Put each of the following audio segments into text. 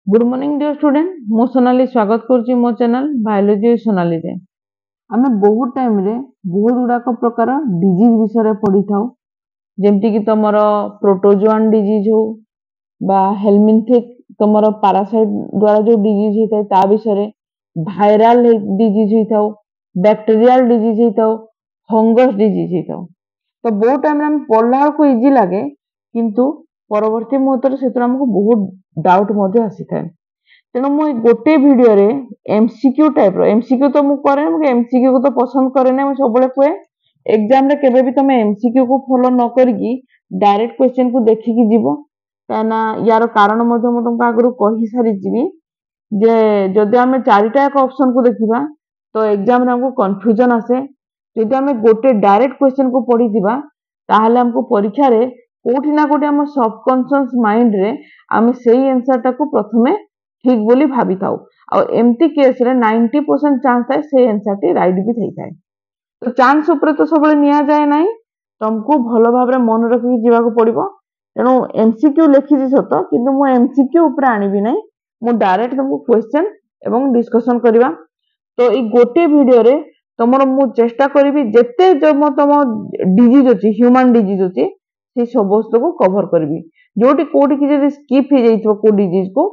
Good morning dear student मो सोनाली स्वागत करुच्ची मो चैनल बायोलॉजी सोनाली रे आमे बहुत टाइम रे बहुत गुड़ाक प्रकार डिजीज विषय पढ़ी थाउ जेमती कि तमर प्रोटोजोआन डिजीज हो बा हेलमिनथेक तमर पैरासाइट द्वारा जो डिजीज होता है ता विषय भाइराल डिजीज होता बैक्टीरियल डिजीज होता फंगस डिजीज होता तो बहुत टाइम रे हम पढ़ला को इजी लगे किंतु परवर्ती मुहूर्त से हमको बहुत डाउट आसी था तेणु मु गोटे वीडियो रे एमसीक्यू टाइप रो एमसीक्यू तो मु करे मु एमसीक्यू को तो पसंद करे ना मु सबले कहे एग्जाम रे केबे भी तमे एमसीक्यू को फॉलो न करकी डायरेक्ट क्वेश्चन को देखिकी जीवो काना यार कारण मु तुमको आगु कहि सारी जीवी जे जदि आमे चारिटा एक ऑप्शन को देखिबा तो एग्जाम रे हमको कंफ्यूजन आसे जदि आमे गोटे डायरेक्ट क्वेश्चन को पढ़ी दिबा ताहले हमको परीक्षा रे कोठी ना कोठी हम सबकॉन्शियस माइंड रे आमे सेही आंसर टा को प्रथमे ठीक बोली भाभी थाउ और एमती केस रे 90% चांस थाए से आंसर टी राइट भी थई थाए तो चांस ऊपर तो सबले निया जाए नाही तुमको भलो भाबरे मन रखि जीवा को पड़िबो तेणु एमसीक्यू लिखि छि सत किंतु मु एमसीक्यू ऊपर आनिबि नाही मु डायरेक्ट तुमको क्वेश्चन एवं डिस्कशन करबा तो ई गोटे वीडियो रे तमरो मु चेष्टा करबी जेते जम तम डिजीज अछि ह्यूमन डिजीज अछि से सबस्त को कवर करबी जोटी कोटी कि जदि स्किप हो जाइतो को डिजीज को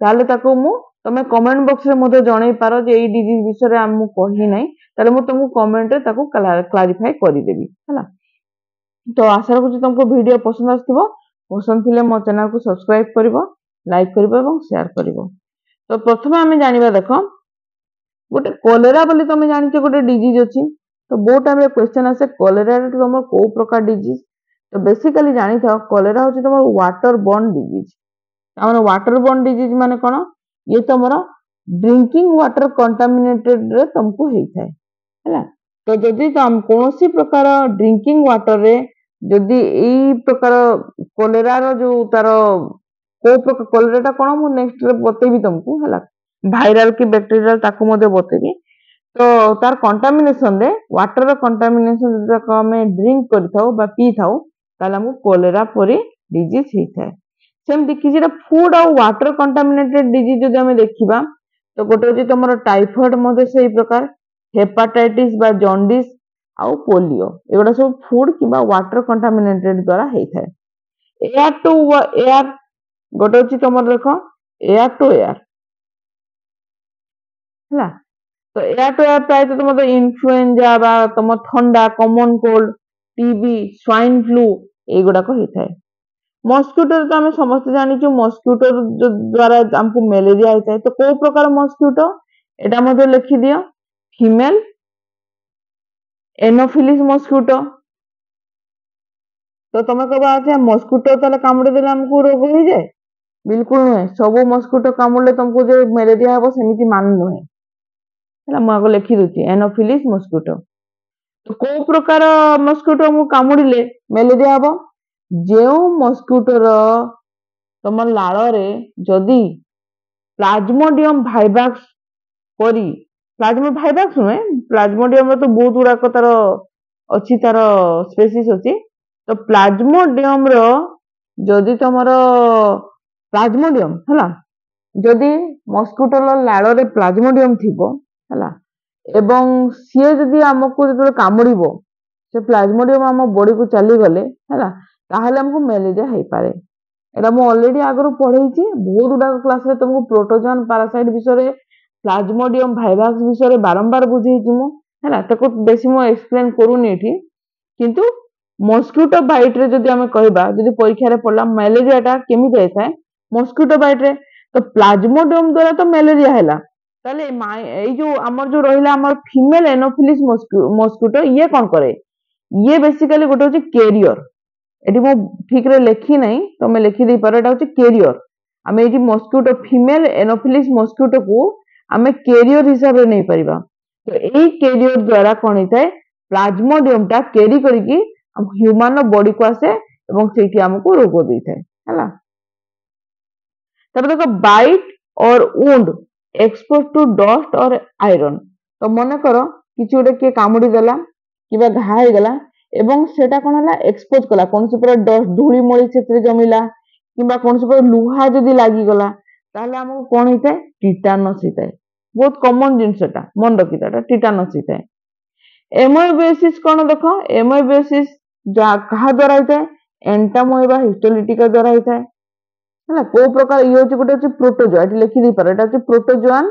ताले ताको मु तमे कमेंट बॉक्स रे मते जणाई पारो जे एई डिजीज विषय रे हम कहि नै ताले मु तुमको कमेंट रे ताको क्लैरिफाई करि देबी हला तो आशा करू तुमको वीडियो पसंद आस्थिबो पसंद थिले मो चैनल को सब्सक्राइब करिवो लाइक करिवो एवं शेयर करिवो तो प्रथमे हमें जानिबा देखो गोटे कोलेरा बोली तमे जानि छ गोटे डिजीज अछि तो बहुत टाइम रे क्वेश्चन आसे कोलेरा रे तुम को प्रकार डिजीज तो बेसिकली जानि था कोलेरा होछि तुम वाटर बोर्न डिजीज हमर वाटर बोर्न डिजीज माने कोन ये तमरा ड्रिंकिंग वाटर कंटामिनेटेड रे तुमको हेइ थाए हैला तो जदि तुम कोनोसी प्रकार ड्रिंकिंग वाटर रे जदि एई प्रकार कोलेरा रो जो तारो को प्रकार कोलेरा टा कोन मु नेक्स्ट रे बतेबी तुमको हैला भाइरल की बैक्टीरियल ताको मते बतेबी तो तार कंटामिनेशन रे वाटर रो कंटामिनेशन जदि हमें ड्रिंक करथाउ बा पी थाउ ताले हमको कोलेरा परी डिजीज हेइ थाए सेमती किसी फूड और वाटर कंटामिनेटेड डिजीज जदि हमें देखिबा तो गोटे होची तमरो टाइफॉइड मते सही प्रकार हेपाटाइटिस बा जॉन्डिस आउ पोलियो एगुडा सब फूड किबा वाटर कंटामिनेटेड द्वारा हेइ थाए एयर टू एयर गोटे होची तमरो देखो एयर टू एयर हला तो एयर टू एयर प्राय तो तुम इन्फ्लुएंजा बा तुम ठंडा common cold TB swine flu एगुडा को हेइ थाए मस्किटो तो आम समस्त जानी मस्किटो द्वारा हमको मलेरिया होता है तो को प्रकार मस्किटो एटा मते लिखि दियो फीमेल एनोफिलिस मस्किटो तो तुम कहबा अच्छा मस्किटो ताले कामुड़ी देले हमको रोग हो जाए बिल्कुल नुहे सब मस्किटो कामुड़ले तुमको जे मलेरिया हबो सेमिति मान नुहे हला म आगो लिखि दोची एनोफिलिस मस्किटो तो को प्रकार मस्किटो हमको कामुड़िले मलेरिया हबो जेउ मस्किटो रो तुम लाड़ रे जदि प्लाज्मोडियम भाइवाक्स करी प्लाज्मो भाइवाक्स नुहे प्लाज्मोडियम तो बहुत गुड़ाक तार अच्छी तार स्पेसीस अच्छी तो प्लाज्मोडियम रो जदि तुमर प्लाज्मोडियम हला जदि मस्किटो लाड़ रे प्लाज्मोडियम थिबो हला एवं सी जदि हमको जदि कामुड़िबो से प्लाज्मोडियम हम बॉडी को चली गले हला ताहले हमको मलेरिया हेइ पारे एटा मु ऑलरेडी आगरो पढ़ेई छी बहुत गुडा क्लास रे तुमको प्रोटोजोआन पैरासाइट विषय प्लाज्मोडियम भाइवाक्स विषय बारंबार बुझेई छी मु हला ताको बेसी मु एक्सप्लेन करूनी एठी किंतु मस्किटो बाइट रे जदि हमें कहबा जदि परीक्षा रे पड़ला मलेरिया टा केमि जाय थाए मस्किटो बाइट रे तो प्लाज्मोडियम द्वारा तो मलेरिया हैला ताले एई जो हमर जो रहिला हमर फीमेल एनोफिलिस मस्किटो ये कोन करे ये बेसिकली गोटे होची कैरियर एटी मो ठीक रे लिखी नहीं तो मैं लिखि दे पारो एटा होची कैरियर हमें eighty mosquito female Anopheles mosquito को हमें कैरियर हिसाब रे नहीं परिबा तो एई कैरियर द्वारा कोन हिताए प्लाज्मोडियम टा कैरी करिकी हम ह्यूमन बॉडी को आसे एवं सेठी हमको रोग देई थाए हला तब देखो बाइट और वुंड एक्सपोज टू डस्ट और आयरन तो मन करो किछि गोटे के कामुडी देला किबा घा हे गला एवं सेटा कोन हला एक्सपोज कला कोन से पूरा डस्ट धूली मळी क्षेत्र जमिला किबा कोन से पूरा लुहा जदी लागी गला ताहले हमको कौन होता है टिटानस होता है बहुत कॉमन जिनसटा मन रखी था टिटानस होता है एमोएबियोसिस कौन देख एमोएबियोसिस कहा द्वारा होता है एंटामोएबा हिस्टोलिटिका द्वारा होता है ହେଲା କୋଉ ପ୍ରକାର ଇଏ ହଉଛି ଗୋଟେ ହଉଛି ପ୍ରୋଟୋଜୋଆ ଏଠି ଲେଖି ଦେଇପାର ଏଟା ହଉଛି ପ୍ରୋଟୋଜୋଆନ୍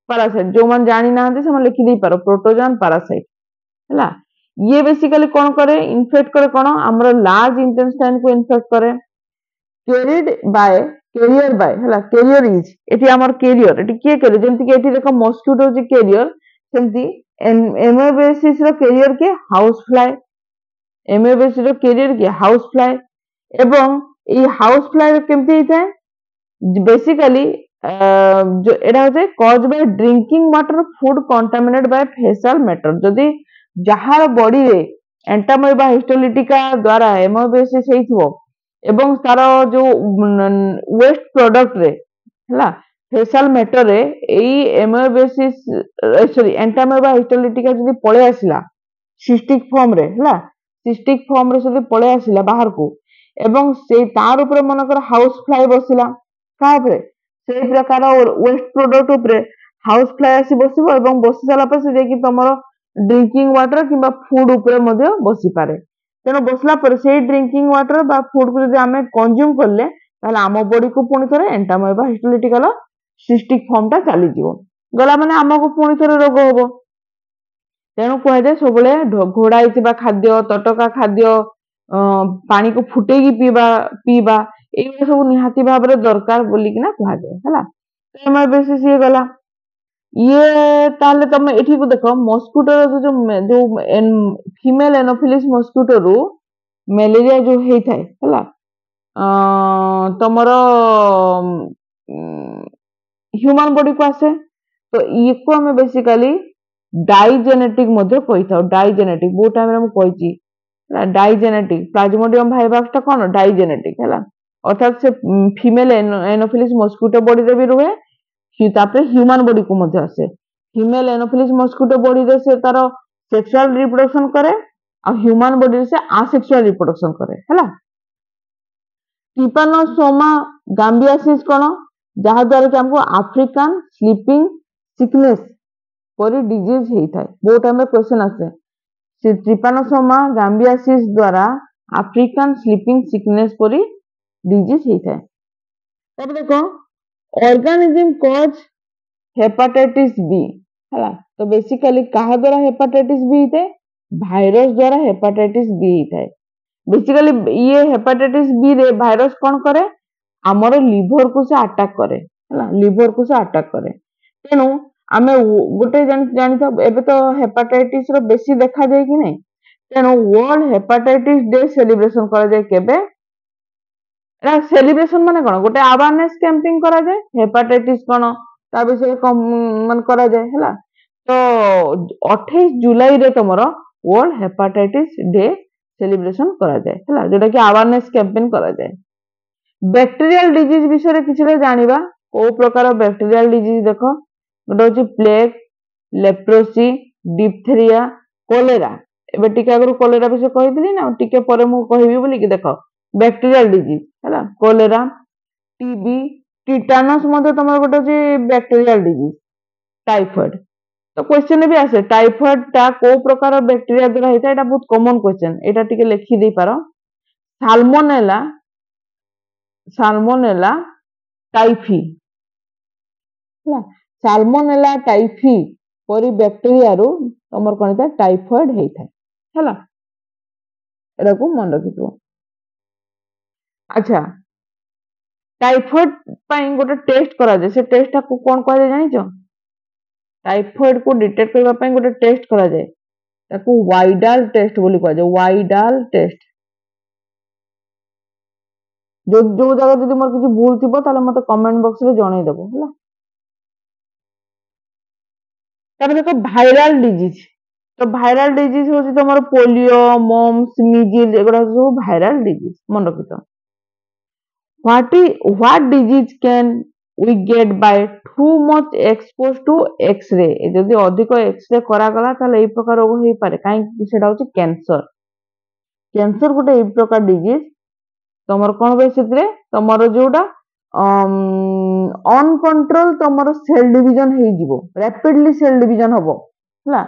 ପାରାସାଇଟ୍ ଯୋଉମାନେ ଜାଣି ନାହାନ୍ତି ସେମାନେ ଲେଖି ଦେଇପାର ପ୍ରୋଟୋଜୋଆନ୍ ପାରାସାଇଟ୍ ହେଲା ଇଏ ବେସିକାଲି କଣ କରେ ଇନଫେକ୍ଟ करे କଣ ଆମର ଲାର୍ଜ ଇଣ୍ଟେଷ୍ଟାଇନ କୁ ଇନଫେକ୍ଟ करे कैरियर बाय ହେଲା कैरियर इज एठी हमर कैरियर एठी किए करे जेंति कि एठी देखो मस्किटो जे कैरियर सेंति एमोएबियोसिस रो कैरियर के हाउस फ्लाई एमोएबियोसिस रो कैरियर के हाउस फ्लाई एवं ये हाउस फ्लाई केमती होता है बेसिकली जो एटा होते cause by drinking water food contaminate by facial matter जदी जहार बॉडी रे एंटामोएबा हिस्टोलिटिका द्वारा एमोएबियोसिस हेइथबो एवं तार जो वेस्ट प्रोडक्ट रे हला फेशियल मैटर रे एई एमोएबियोसिस सॉरी एंटामोएबा हिस्टोलिटिका जदी पळे आसिला सिस्टिक फॉर्म रे हला सिस्टिक फॉर्म रे जदी पळे आसिला बाहर को एवं से तार ऊपर मनकर हाउस फ्लाई बसिला का ऊपर से प्रकार वेस्ट प्रोडक्ट ऊपर हाउस फ्लाई आसी बसिबो एवं बसि साला पर से जेकी तमरो ड्रिंकिंग वाटर किबा फूड ऊपर मध्ये बसि पारे तेणु बसला पर से ड्रिंकिंग वाटर बा फूड को जदि आमे कंज्यूम करले ताले आम बॉडी को पुणी थरे एंटामोएबा हिस्टोलिटिकल सिस्टिक फॉर्म टा चली जीवो गला माने हमको पुणी थरे रोग होबो तेणु कह जाए सब घोड़ा होइतिबा खाद्य तटका खाद्य पानी को फुटेगी पीबा ये सब निहाती भाव दरकार बोलिकिना कह जाए है एमोएबियोसिस ये गला ये ताले तमे एठी को देखो मस्किटो जो जो फीमेल एनोफिलिस मस्किटो रु मलेरिया जो हेइ थाए हला तमरो ह्यूमन बॉडी को आसे तो ये को हमें बेसिकली डाइजेनेटिक मध्ये कहि थाउ डाइजेनेटिक बहुत टाइम रे हम कहिची डाइजेनेटिक प्लाज्मोडियम भाइरस टा कोन डाइजेनेटिक हला अर्थात से फीमेल एनोफिलिस मस्किटो बॉडी रे भी रुहे तापर ह्यूमन बॉडी को मध्ये आसे फीमेल एनोफिलिस मस्किटो बॉडी रे से तार सेक्सुअल रिप्रोडक्शन करे आ ह्यूमन बॉडी रे से आसेक्सुअल रिप्रोडक्शन करे हला ट्रिपानोसोमा गाम्बियासिस कोन जहा द्वारा कि हमको अफ्रीकन स्लीपिंग सिकनेस परी डिजीज हेइ थाए बहुत टाइम क्वेश्चन आसे से ट्रिपानोसोमा गाम्बियासिस द्वारा अफ्रीकन स्लीपिंग सिकनेस परी डिजीज हेइ थाए तब देखो ऑर्गेनिज्म कॉज हेपाटाइटिस बी हला तो बेसिकली कहा द्वारा हेपाटाइटिस बी होते भाइरस द्वारा हेपाटाइटिस बी होता है बेसिकली ये हेपाटाइटिस बी रे भाइरस कौन करे हमर लिवर को से अटैक करे हला लिवर को से अटैक करे तेनु आमे गोटे जानि तो एबे तो हेपाटाइटिस रो बेसी देखा जाय कि नै तेनु वर्ल्ड हेपाटाइटिस डे सेलिब्रेशन करा जाय केबे सेलिब्रेशन माने कोन गोटे अवेयरनेस कैंपिंग करा जाए हेपाटाइटिस कोन ता विषय मन करा जाए हला तो 28 जुलाई रे तमरो वर्ल्ड हेपाटाइटिस डे सेलिब्रेशन करा जाए हला जेटा कि अवेयरनेस कैंपेन करा जाए बैक्टीरियल डिजीज विषय रे किछले जानिबा को प्रकार बैक्टीरियल डिजीज देखो गोटे होची प्लेग लेप्रोसी डिप्थेरिया कोलेरा एबे टिके अगर कोलेरा विषय कहिदिली ना टिके परे मु कहिबी बोली कि देखो बैक्टीरियल डिजीज है कोलेरा टीबी टिटानस मध्य तुम गोटे बैक्टीरियल डिजीज टाइफॉइड तो क्वेश्चन भी आसे टाइफॉइड टा को प्रकार बैक्टीरिया द्वारा होता है बहुत कॉमन क्वेश्चन एटा टिके लिखि दे पारो साल्मोनेला साल्मोनेला टाइफी है साल्मोनेला टाइफी परी बैक्टीरिया रु तुम कौन था टाइफॉइड होता है एटा को मन रखिथो अच्छा टाइफॉइड पाई गोटे टेस्ट करा जाए से टेस्ट टा को कोन कहले जानि छ टाइफॉइड को डिटेक्ट करबा पाई गोटे टेस्ट करा जाए ताको वाइडाल टेस्ट बोली कह जाए वाइडाल टेस्ट जो जो जगह जदी मोर किछि भूल थिबो ताले मते कमेंट बॉक्स रे जणाई देबो हला तब देखो वायरल डिजीज तो वायरल डिजीज होछि तमरो पोलियो मम्स मिजिल एगुडा सब वायरल डिजीज मन रखितो what disease can we get by too much exposed to x-ray जदि अधिक x-ray करा गला ताले ए प्रकार रोग होई पारे काई सेटा होछि कैंसर कैंसर गोटे ए प्रकार डिजीज तमर कोन बे सेतरे तमर जोडा अनकंट्रोल तुमर सेल डिवीजन हो जिवो रैपिडली सेल डिवीजन हबो हला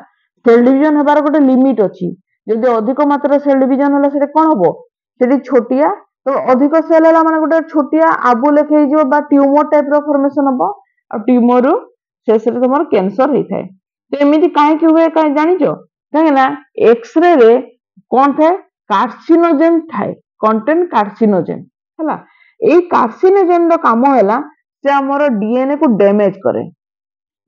सेल डिवीजन हेबार गोटे लिमिट अछि जदि अधिक मात्रा सेल डिवीजन होला सेटा कोन हबो सेठी छोटिया तो अधिक सेल होला माने गोटे छोटिया आबु लेख हो जिवो बा ट्यूमर टाइप रो फॉर्मेशन हबो आ ट्यूमर रु शेष रे तुमर कैंसर हेइ थाए तो एमिति काहे कि हुए काहे जानिचो काहे ना एक्सरे रे कोन थाए कार्सिनोजेन थाए कंटेंट कार्सिनोजेन हला एई कार्सिनोजेन रो काम होला से हमर डीएनए को डैमेज करे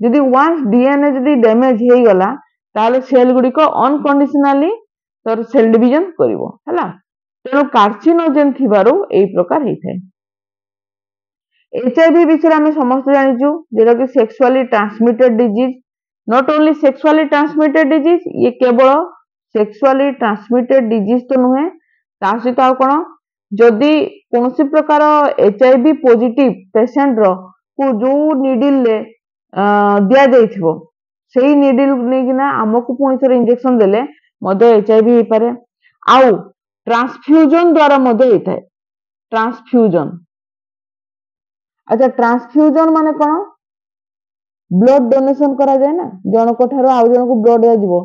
जदि वंस डीएनए जदि डैमेज हेइ गला ताले सेल गुडी को अनकंडीशनली तर सेल डिवीजन करिवो हला तेणु कार्सिनोजेन थिबारु एई प्रकार हेइ थाए एचआईवी विषय आम समस्त जानिचु जेटा कि sexually transmitted disease not only sexually transmitted disease ये केवल सेक्सुअली ट्रांसमिटेड डिजीज तो नुहे ता सहित आ कोन जदि कोनसी प्रकार एचआईवी पॉजिटिव पेशेंट रो को जो निडिल ले दिया जाइथिबो सेही निडिल नेकिना हमकु पुणी थरे इंजेक्शन देले मध्य एचआईवी हे पारे आउ ट्रांसफ्यूजन द्वारा मध्य हेइथाय ट्रांसफ्यूजन अच्छा ट्रांसफ्यूजन माने कोन ब्लड डोनेशन करा जाए ना जनक ठारो आउ जनक ब्लड दिया जिवो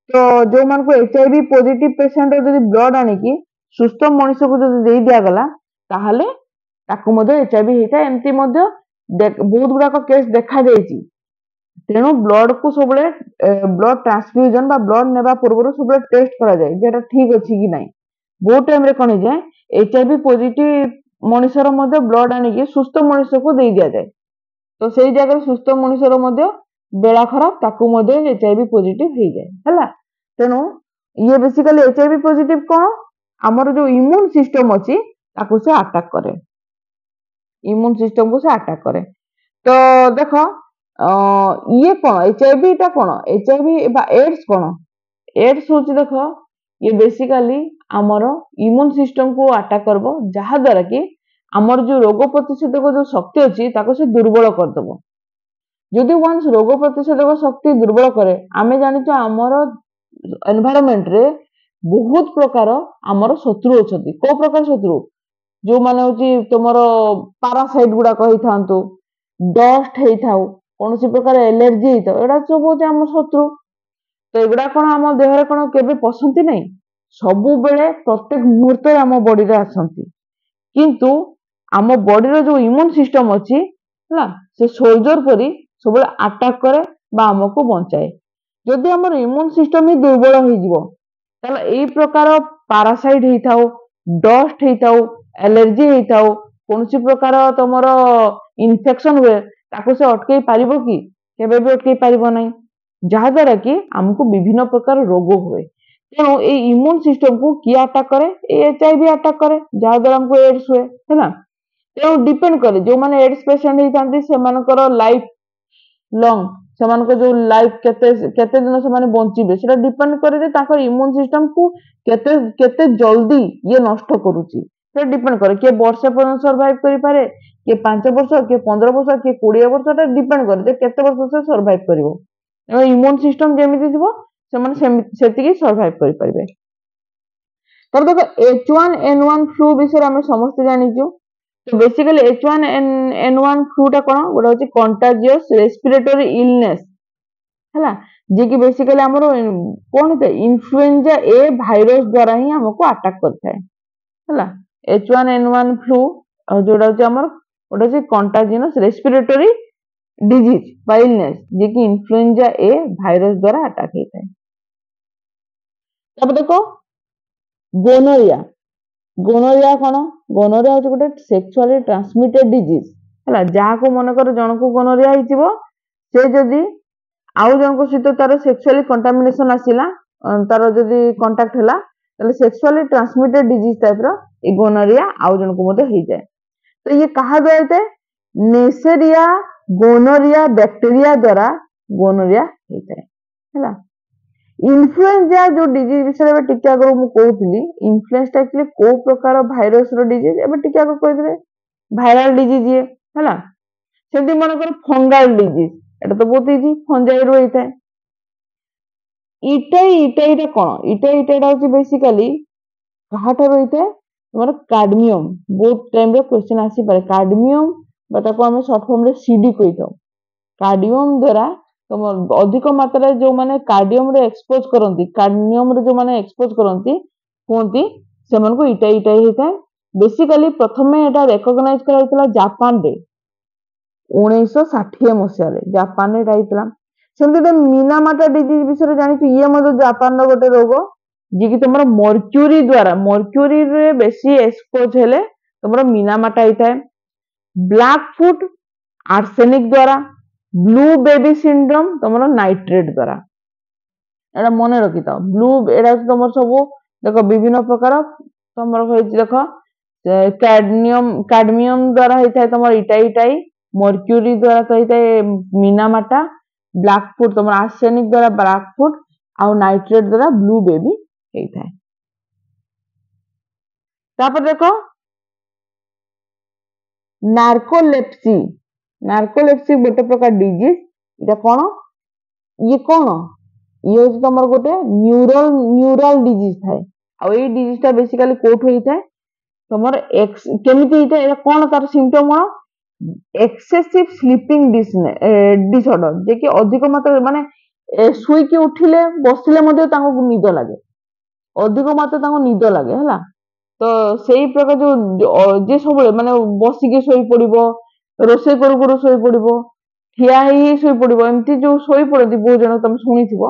तो जो मान को एचआईवी पॉजिटिव पेशेंट जदि ब्लड आनी की सुस्थ मनुष्य को जदि दे दिया गला ताहले ताकू मध्य एचआईवी हेइथा एमती मध्य बहुत गुडा को केस देखा जायछि तेणु ब्लड को सबले ब्लड ट्रांसफ्यूजन बा ब्लड नेबा पूर्व सबले टेस्ट करा जाए जेटा ठीक अछि कि नाही बहुत टाइम रे कोन जाए एचआईवी पॉजिटिव मनुष्यर मध्य ब्लड आनी की सुस्थ मनुष्य को दे दिया जाए तो सेई जगह सुस्थ मनुष्यर मध्य बेला खराब ताकू मध्य एचआईवी पॉजिटिव हो जाए हला तेणु ये बेसिकली एचआईवी पॉजिटिव कोन हमर जो इम्यून सिस्टम अछि ताकू से अटैक करे इम्यून सिस्टम को से अटैक करे तो देखो ये कोन एचआईवी ता कोन एचआईवी बा एड्स कोन एड्स होची देखो ये बेसिकली हमर इम्यून सिस्टम को अटैक करबो जहा द्वारा कि हमर जो रोग प्रतिशोधक जो शक्ति अछि ताको से दुर्बल कर देबो जदि वंस रोग प्रतिशोधक शक्ति दुर्बल करे आमे जानि छ हमर एनवायरनमेंट रे बहुत प्रकार हमर शत्रु अछती को प्रकार शत्रु जो माने होची तमरो पैरासाइट गुडा कहि थांतु डस्ट हेइ थाउ कोनसी प्रकार एलर्जी हेइ थाउ एडा सब होची हमर शत्रु तो एगुडा कोन हम देह रे कोन केबे पसंती नै सबु बेले प्रत्येक मुहूर्त हम बॉडी रे आसंती किंतु आम बॉडी रो जो इम्यून सिस्टम अछि हला से सोल्जर परी सब अटैक करे बा हमको बंचाए जदि हमर इम्यून सिस्टम ही दुर्बल हो जिवो ताले एई प्रकार पैरासाइट हेइ थाउ डस्ट हेइ थाउ एलर्जी हेइ थाउ कोनसी प्रकार तमरो इन्फेक्शन हुए ताको से अटकै पारिबो कि केबे भी अटकै पारिबो नै जहा द्वारा कि हमको विभिन्न प्रकार रोग हुए तेणु ए इम्यून सिस्टम को किए अटैक करे एचआईवी अटैक करे जहा द्वारा हमको एड्स हुए है ना तेणु डिपेंड करे जो माने एड्स पेशेंट हेइ थांती से मानकर लाइफ लॉन्ग से मानको जो लाइफ केते केते दिन से माने बंचिबे सेटा डिपेंड करे जे ताकर इम्यून सिस्टम को केते केते जल्दी ये नष्ट करूची से डिपेंड करे के वर्ष पर्यंत सर्वाइव करि पारे के 5 वर्ष के 15 वर्ष के 20 वर्ष ता डिपेंड करे जे केते वर्ष से सर्वाइव करिवो इम्यून सिस्टम जेमिति थिबो से माने सेतिकी सर्वाइव करि परिबे तर देखो H1N1 फ्लू विषय हम समस्त जानिजो तो बेसिकली H1N1 फ्लू टा कोन गोटा होची कंटाजियस रेस्पिरेटरी इलनेस हला जे कि बेसिकली हमरो कोन होते इन्फ्लुएंजा ए वायरस द्वारा ही हमको अटैक करता है हला H1N1 फ्लू जोडा होची हमर गोटा होची कंटाजियस रेस्पिरेटरी डिजीज बा इलनेस जे कि इन्फ्लुएंजा ए वायरस द्वारा अटैक होता है तब देखो गोनोरिया गोनोरिया कोन गोनोरिया होची गोटे सेक्सुअली ट्रांसमिटेड डिजीज हला जहा को मन कर जन को गोनोरिया हितिबो से जदी आउ जन को सहित तार सेक्सुअली कंटामिनेशन आसिला तार जदी कांटेक्ट हला तले सेक्सुअली ट्रांसमिटेड डिजीज टाइप रो ए गोनोरिया आउ जन को मते हेइ जाय तो ये कहा गया है नेसेरिया गोनोरिया बैक्टीरिया द्वारा गोनोरिया हेइ हला इन्फ्लुएंजा जो डिजीज विषय में टिके आगर मु कहउतली इन्फ्लुएंजा एक्चुअली को प्रकार वायरस रो डिजीज एबे टिके आगर कहि देबे वायरल डिजीज ये हला सेंति मन कर फंगल डिजीज एटा तो बहुत इजी फंजाई रो हेइता इटाई टा कोन इटाई टा होची बेसिकली कहा ठारो हेइता तुम्हारा कार्डमियम बहुत टाइम रे क्वेश्चन आसी पारे कार्डमियम बा ताको हम शॉर्ट फॉर्म रे सीडी कहि दो कार्डियम द्वारा तुम अधिक मात्रा जो माने कार्डियम रे एक्सपोज करंती कार्डियम रे जो माने एक्सपोज करंती कोंती से मन को इटा इटा हेता बेसिकली प्रथमे एटा रिकॉग्नाइज कराइतला जापान रे 1960 मसिया रे जापान रे राइतला सेमते मीनामाटा डिजीज विषय जानि ये मदो जापान रो गोटे रोग जे कि तुमरो मर्क्यूरी रे बेसी एक्सपोज हेले तुमरो मीनामाटा हिता ब्लैक फुट आर्सेनिक द्वारा ब्लू बेबी सिंड्रोम तुमरो नाइट्रेट द्वारा एटा मने रखि था ब्लू एटा तुमर सब देखो विभिन्न प्रकार तुमर होइछि देखो कैडमियम द्वारा हिता तुमर इटाई मर्क्यूरी द्वारा तो हिता मीनामाटा ब्लैक फुट तुमर आर्सेनिक द्वारा ब्लैक फुट आ नाइट्रेट द्वारा ब्लू बेबी हेता तापर देखो नार्कोलेप्सी गोटे प्रकार डिजीज इटा कोन ये होछि तमर गोटे न्यूरल डिजीज थाए आ ए डिजीज ता बेसिकली कोठ होई थाए तमर केमिति हिता एटा कोन तार सिम्पटम कोन एक्सेसिव स्लीपिंग डिसऑर्डर जे कि अधिक मात्रा माने सुई के उठिले बसिले मध्ये तांको निद लागे अधिक मात्रा तांको निद लागे हला तो सेही प्रकार जो जे सब माने बसी के सोई पड़िबो रोसे करू सोई पड़िबो ठिया ही सोई पड़िबो एमती जो सोई पड़ती बहुत जन तुम सुनिथिबो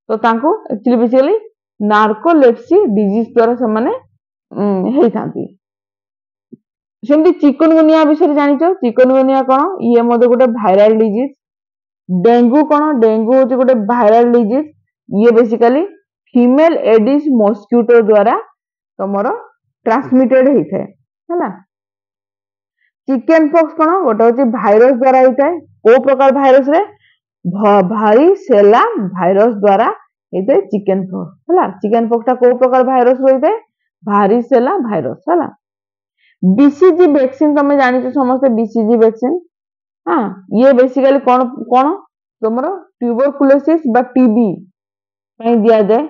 तो तांको एक्चुअली बेसिकली नार्कोलेप्सी डिजीज द्वारा से माने हेई थांती सेमती चिकनगुनिया विषय जानिचो चिकनगुनिया कोन ये मधे गोटे वायरल डिजीज डेंगू कोन डेंगू होची गोटे वायरल डिजीज ये बेसिकली फीमेल एडिस मस्किटो द्वारा तमरो ट्रांसमिटेड हेइथे हैला चिकन पॉक्स कोन गोटे होची भाइरस द्वारा हेइथे को प्रकार भाइरस रे भारीसेला भाइरस द्वारा हेइथे चिकन पॉक्स हैला चिकन पॉक्स ता को प्रकार भाइरस होइथे भारीसेला भाइरस हैला बीसीजी वैक्सीन तमे जानिछो समस्त बीसीजी वैक्सीन हां ये बेसिकली कोन तमरो ट्यूबरकुलोसिस बा टीबी पई दिया जाए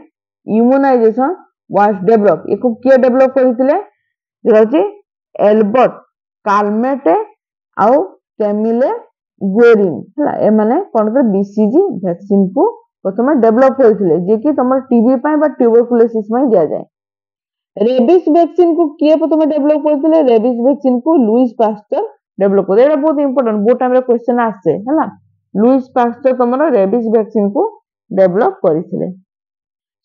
इम्यूनाइजेशन वाज डेवलप एको के डेवलप करथिले जेराची एल्बर्ट कार्लमेटे आउ कैमिले गुएरिन हला ए माने कोन के बीसीजी वैक्सीन को प्रथमे डेवलप करथिले जे कि तमर टीबी पई बा ट्यूबरकुलोसिस पई दिया जाए रेबिस वैक्सीन को किए प्रथमे डेवलप करथिले रेबिस वैक्सीन को लुइस पास्टर डेवलप कर एटा बहुत इंपोर्टेंट बहुत टाइम रे क्वेश्चन आसे हला लुइस पास्टर तमरो रेबिस वैक्सीन को डेवलप करथिले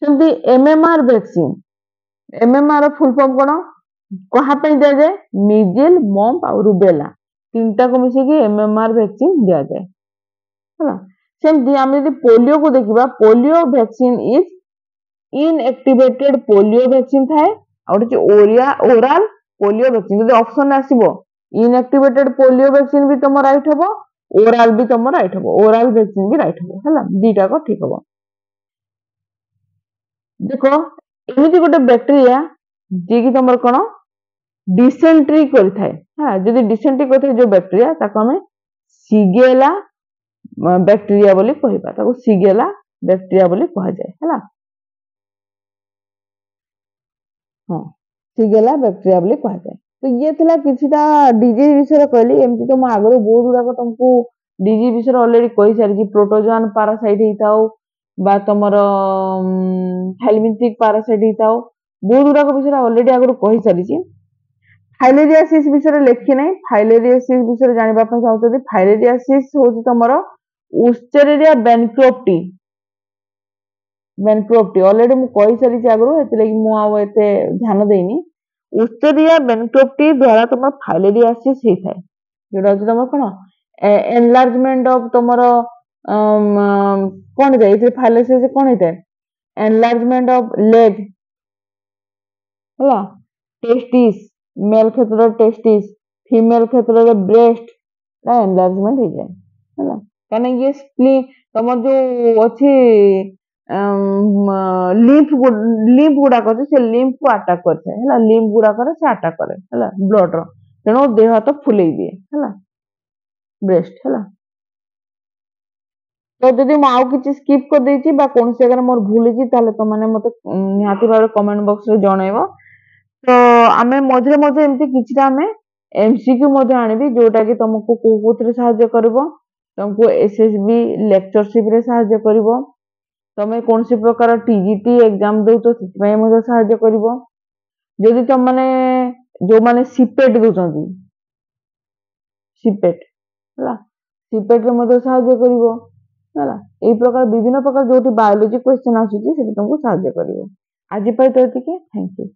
सेमती MMR vaccine MMR full form कोन कहा पे दिया जाए मीजल मम्प और रुबेला तीनटा को मिसे कि एमएमआर वैक्सीन दिया जाए हला सेमती हम यदि पोलियो को देखिबा polio vaccine is inactivated polio vaccine थाए और ओरल पोलियो वैक्सीन जदि ऑप्शन आसीबो इनएक्टिवेटेड पोलियो वैक्सीन भी तुम राइट हबो ओरल भी तुम राइट हबो ओरल वैक्सीन भी राइट हबो हला दीटा को ठीक हबो देखो एमिति गोटे बैक्टीरिया जे कि तुमर कोन डिसेंट्री करथाय हां जदि डिसेंट्री करथाय जो बैक्टीरिया ताको हमें सिगेला बैक्टीरिया बोली कहिबा ताको सिगेला बैक्टीरिया बोली कहा जाय हला हां सिगेला बैक्टीरिया बोली कहा जाय तो ये थिला किछिटा डिजीज विषय कहली एमति तो म आगरो बहुत गुडा को तुमको डिजीज विषय ऑलरेडी कहि सारी प्रोटोजोआन पैरासाइट हिताओ बा तमर हेलमिंथिक पैरासाइट हिताओ बहुत गुडा को विषय ऑलरेडी आगरो कहि सारी छी फाइलेरियासिस विषय लेखि नै फाइलेरियासिस विषय जानिबा पय चाहतो फाइलेरियासिस होची तमर उस्टेरिया बेनक्रोप्टी ऑलरेडी मु कहि सारी छी आगरो एते लागि मु आव एते ध्यान देइनी उस्टेरिया बेनक्रोप्टी द्वारा तमर फाइलेरियासिस हे थाए जेडा तमर कोन एनलार्जमेंट ऑफ तमर कोन जाय इथे फाइलेरियासिस कोन हेते एनलार्जमेंट ऑफ लेग हला टेस्टिस मेल क्षेत्र टेस्टिस फीमेल क्षेत्र ब्रेस्ट का एनलार्जमेंट हो जाए हला काने ये स्प्ली तमर जो अछि लिम्फ गुडा को से लिम्फ को अटैक करथे हला लिम्फ गुडा करे से अटैक करे हला ब्लड रो तेनो देह हाथ फुलेई दिए हला ब्रेस्ट हला तो जदि म आउ किछि स्किप कर देछि बा कोन से अगर मोर भूल छि ताले तो माने मते निहाती भाबे कमेंट बॉक्स रे जणाइबो ତ ଆମେ ମଝିରେ ମଝିରେ ଏମିତି କିଛିଟା ଆମେ MCQ ମଧ୍ୟ ଆଣିବି ଯୋଉଟା କି ତମକୁ କୋଉଥିରେ ସାହାଯ୍ୟ କରିବ। ତମକୁ SSB ଲେକ୍ଚରସିପ ରେ ସାହାଯ୍ୟ କରିବ। ତମେ କୌଣସି ପ୍ରକାର TGT ଏକ୍ଜାମ ଦଉଛ ସେଥିପାଇଁ ମଧ୍ୟ ସାହାଯ୍ୟ କରିବ। ଯଦି ତମମାନେ ଯୋଉମାନେ ସିପେଟ ଦଉଛନ୍ତି ସିପେଟ ହେଲା ସିପେଟ ରେ ମଧ୍ୟ ସାହାଯ୍ୟ କରିବ ହେଲା। ଏଇ ପ୍ରକାର ବିଭିନ୍ନ ପ୍ରକାର ଯୋଉଠି ବାୟୋଲୋଜି କ୍ୱେଶ୍ଚନ ଆସୁଛି ସେଠି ତମକୁ ସାହାଯ୍ୟ କରିବ। ଆଜି ପାଇଁ ତ ଏତିକି। Thank you.